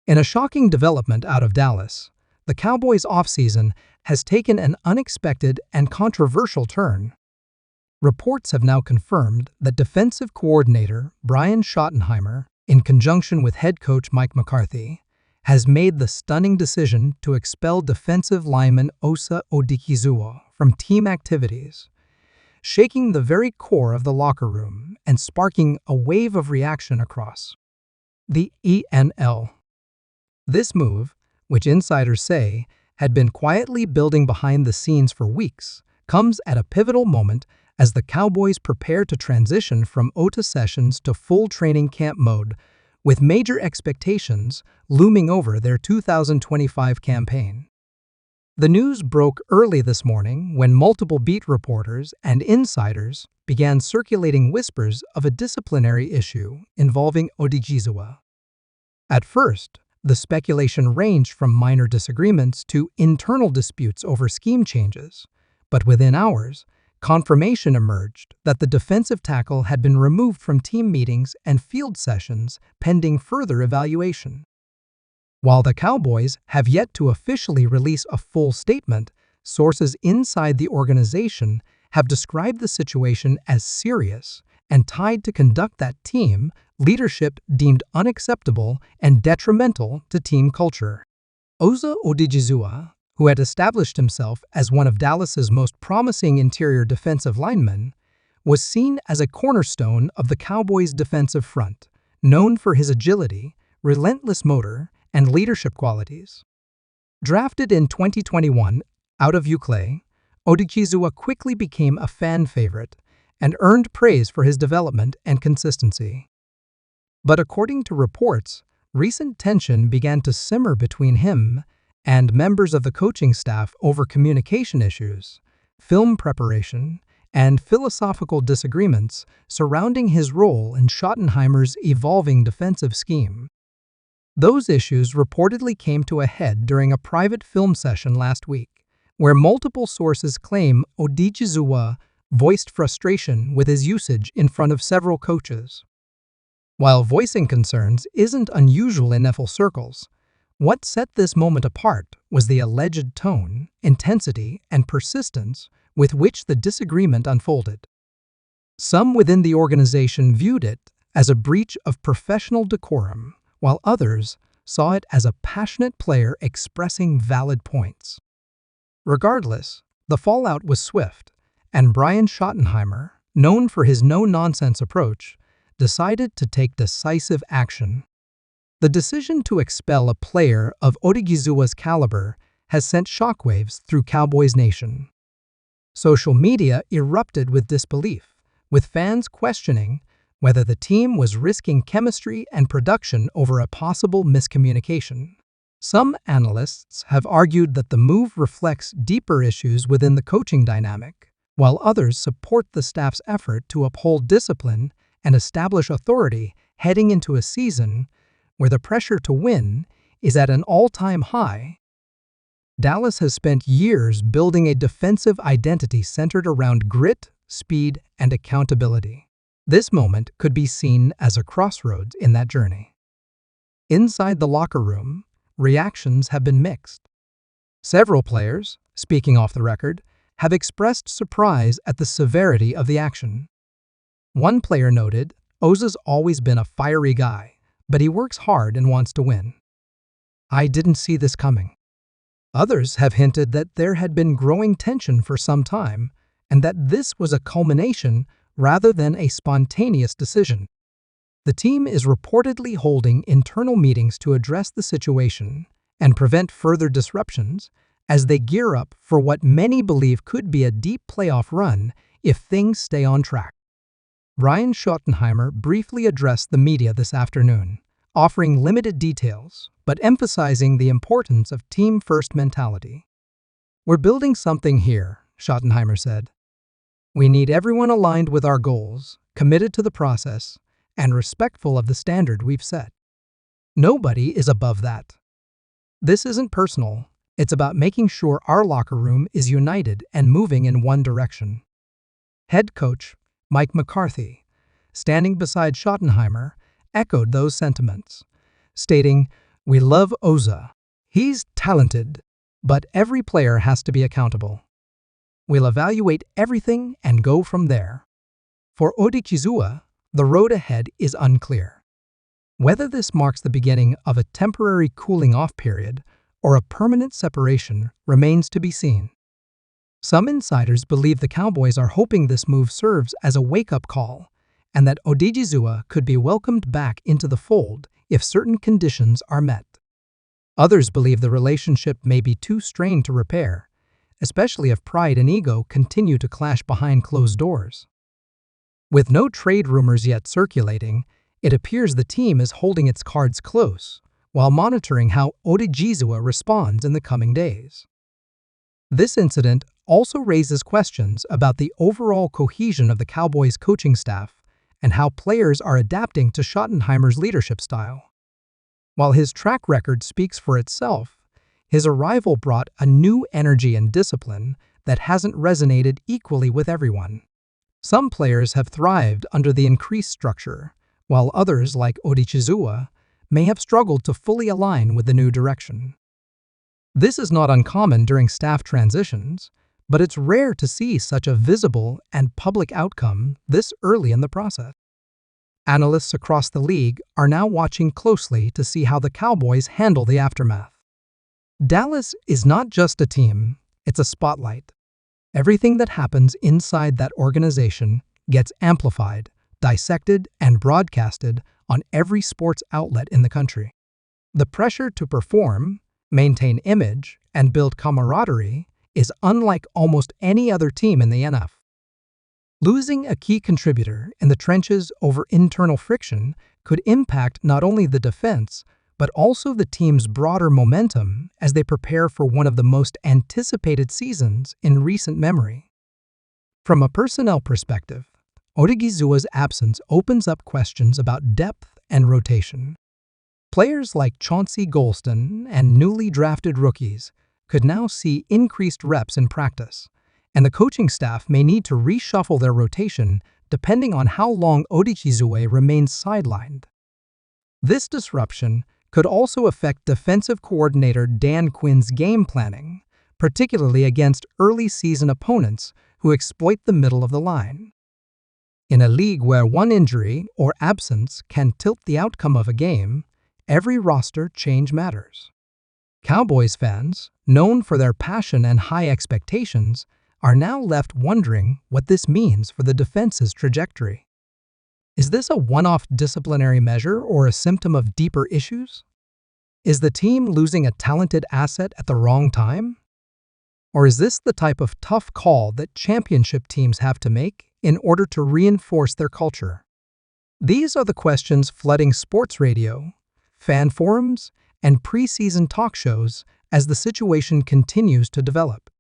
In a shocking development out of Dallas, the Cowboys' offseason has taken an unexpected and controversial turn. Reports have now confirmed that defensive coordinator Brian Schottenheimer, in conjunction with head coach Mike McCarthy, has made the stunning decision to expel defensive lineman Osa Odighizuwa from team activities, shaking the very core of the locker room and sparking a wave of reaction across the ENL. This move, which insiders say had been quietly building behind the scenes for weeks, comes at a pivotal moment as the Cowboys prepare to transition from OTA sessions to full training camp mode, with major expectations looming over their 2025 campaign. The news broke early this morning when multiple beat reporters and insiders began circulating whispers of a disciplinary issue involving Odighizuwa. At first, the speculation ranged from minor disagreements to internal disputes over scheme changes, but within hours, confirmation emerged that the defensive tackle had been removed from team meetings and field sessions pending further evaluation. While the Cowboys have yet to officially release a full statement, sources inside the organization have described the situation as serious and tied to conduct that team leadership deemed unacceptable and detrimental to team culture. Osa Odighizuwa, who had established himself as one of Dallas's most promising interior defensive linemen, was seen as a cornerstone of the Cowboys' defensive front, known for his agility, relentless motor, and leadership qualities. Drafted in 2021 out of UCLA, Odighizuwa quickly became a fan favorite and earned praise for his development and consistency. But according to reports, recent tension began to simmer between him and members of the coaching staff over communication issues, film preparation, and philosophical disagreements surrounding his role in Schottenheimer's evolving defensive scheme. Those issues reportedly came to a head during a private film session last week, where multiple sources claim Odighizuwa voiced frustration with his usage in front of several coaches. While voicing concerns isn't unusual in NFL circles, what set this moment apart was the alleged tone, intensity, and persistence with which the disagreement unfolded. Some within the organization viewed it as a breach of professional decorum, while others saw it as a passionate player expressing valid points. Regardless, the fallout was swift, and Brian Schottenheimer, known for his no-nonsense approach, decided to take decisive action. The decision to expel a player of Odighizuwa's caliber has sent shockwaves through Cowboys Nation. Social media erupted with disbelief, with fans questioning whether the team was risking chemistry and production over a possible miscommunication. Some analysts have argued that the move reflects deeper issues within the coaching dynamic, while others support the staff's effort to uphold discipline and establish authority heading into a season where the pressure to win is at an all-time high. Dallas has spent years building a defensive identity centered around grit, speed, and accountability. This moment could be seen as a crossroads in that journey. Inside the locker room, reactions have been mixed. Several players, speaking off the record, have expressed surprise at the severity of the action. One player noted, "Osa's always been a fiery guy, but he works hard and wants to win. I didn't see this coming." Others have hinted that there had been growing tension for some time and that this was a culmination rather than a spontaneous decision. The team is reportedly holding internal meetings to address the situation and prevent further disruptions as they gear up for what many believe could be a deep playoff run if things stay on track. Brian Schottenheimer briefly addressed the media this afternoon, offering limited details but emphasizing the importance of team-first mentality. "We're building something here," Schottenheimer said. "We need everyone aligned with our goals, committed to the process, and respectful of the standard we've set. Nobody is above that. This isn't personal. It's about making sure our locker room is united and moving in one direction." Head coach Mike McCarthy, standing beside Schottenheimer, echoed those sentiments, stating, We love Osa. He's talented, but every player has to be accountable. We'll evaluate everything and go from there. For Odighizuwa, the road ahead is unclear. Whether this marks the beginning of a temporary cooling-off period or a permanent separation remains to be seen. Some insiders believe the Cowboys are hoping this move serves as a wake-up call and that Odighizuwa could be welcomed back into the fold if certain conditions are met. Others believe the relationship may be too strained to repair, especially if pride and ego continue to clash behind closed doors. With no trade rumors yet circulating, it appears the team is holding its cards close while monitoring how Odighizuwa responds in the coming days. This incident also raises questions about the overall cohesion of the Cowboys' coaching staff and how players are adapting to Schottenheimer's leadership style. While his track record speaks for itself, his arrival brought a new energy and discipline that hasn't resonated equally with everyone. Some players have thrived under the increased structure, while others, like Odighizuwa, may have struggled to fully align with the new direction. This is not uncommon during staff transitions, but it's rare to see such a visible and public outcome this early in the process. Analysts across the league are now watching closely to see how the Cowboys handle the aftermath. Dallas is not just a team, it's a spotlight. Everything that happens inside that organization gets amplified, dissected, and broadcasted on every sports outlet in the country. The pressure to perform, maintain image, and build camaraderie is unlike almost any other team in the NFL. Losing a key contributor in the trenches over internal friction could impact not only the defense, but also the team's broader momentum as they prepare for one of the most anticipated seasons in recent memory. From a personnel perspective, Odighizuwa's absence opens up questions about depth and rotation. Players like Chauncey Golston and newly drafted rookies could now see increased reps in practice, and the coaching staff may need to reshuffle their rotation depending on how long Odighizuwa remains sidelined. This disruption could also affect defensive coordinator Dan Quinn's game planning, particularly against early season opponents who exploit the middle of the line. In a league where one injury or absence can tilt the outcome of a game, every roster change matters. Cowboys fans, known for their passion and high expectations, are now left wondering what this means for the defense's trajectory. Is this a one-off disciplinary measure or a symptom of deeper issues? Is the team losing a talented asset at the wrong time? Or is this the type of tough call that championship teams have to make in order to reinforce their culture? These are the questions flooding sports radio, fan forums, and preseason talk shows as the situation continues to develop.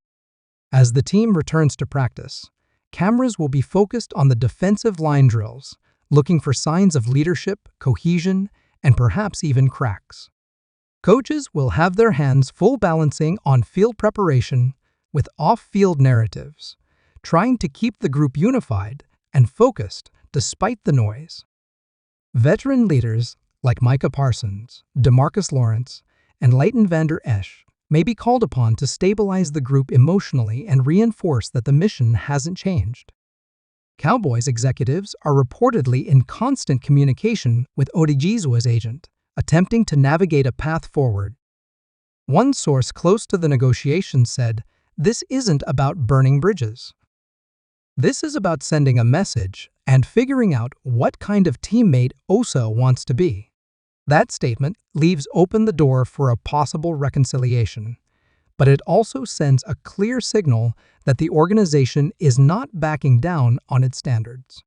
As the team returns to practice, cameras will be focused on the defensive line drills, looking for signs of leadership, cohesion, and perhaps even cracks. Coaches will have their hands full balancing on field preparation with off-field narratives, trying to keep the group unified and focused despite the noise. Veteran leaders like Micah Parsons, DeMarcus Lawrence, and Leighton Vander Esch may be called upon to stabilize the group emotionally and reinforce that the mission hasn't changed. Cowboys executives are reportedly in constant communication with Odighizuwa's agent, attempting to navigate a path forward. One source close to the negotiations said, "This isn't about burning bridges. This is about sending a message and figuring out what kind of teammate Osa wants to be." That statement leaves open the door for a possible reconciliation, but it also sends a clear signal that the organization is not backing down on its standards.